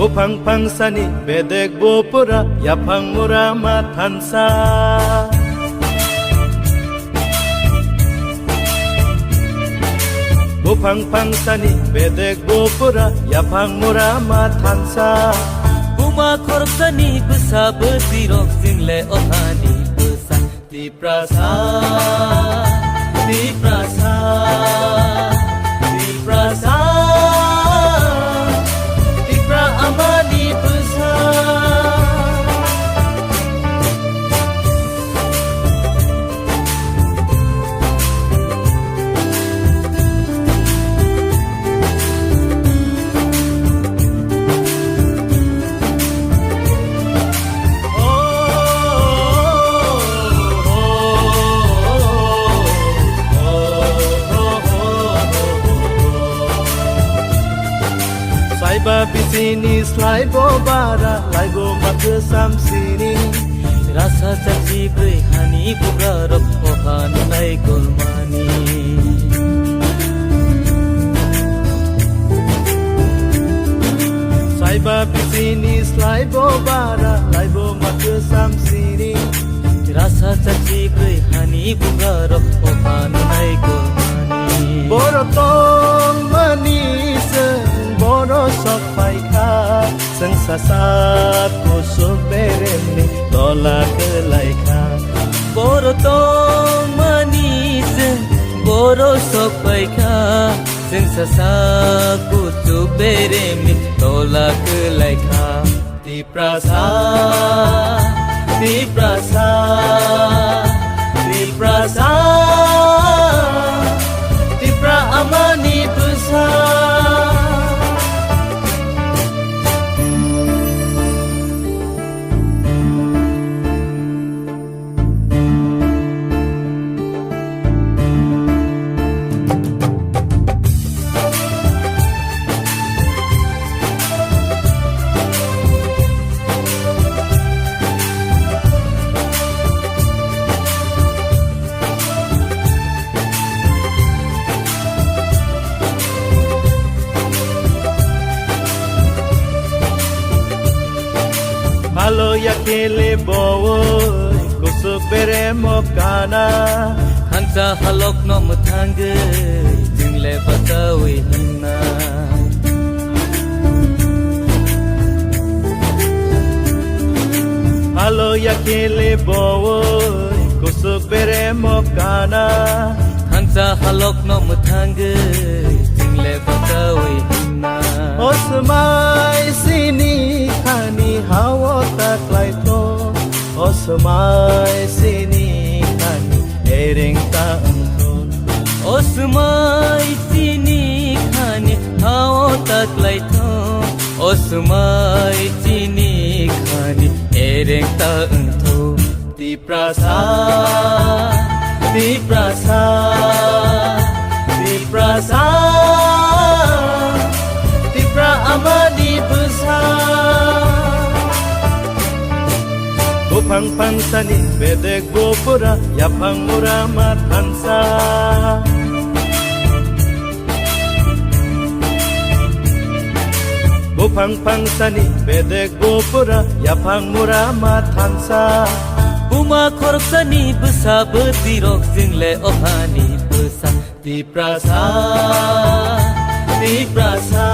Bupang pangsani bedek bopura yapang murama tansa Bupang pangsani bedek bopura yapang murama tansa Buma korupsani besa betirok single ohani besa di prasa di prasa di prasa di pra amani besa Babi sini slai bo bara lai go mak sam sini rasa caci brei hani bugarok ohan lai golmani Sai babi sini slai bo bara lai go mak sam sini rasa caci brei hani bugarok ohan lai golmani Borotong manis Boro sok paika Sang sasat kusuk beremni Tola kelaika Borotong manis Boro sok paika Sang sasat kusuk beremni Tola kelaika Di prasa Di prasa Di prasa Di pra amani besar Halo ya kele bowo kusuk beremo kana Hansa halok no mutangge jingle batawi hinna Halo ya kele bowo kusuk beremo kana Hansa halok no mutangge jingle batawi hinna Osmai sini khani hawo taklai to Osmai sini khani ereng ta angton Osmai sini khani hawo taklai to Osmai sini khani ereng ta angton Di prasa Di prasa Di prasa Di pra amani besar Bupang pangsani bedek bopura yapang murama tansa Bupang pangsani bedek bopura yapang murama tansa Buma korupsani besa betirok single ohani besa Di prasa Di prasa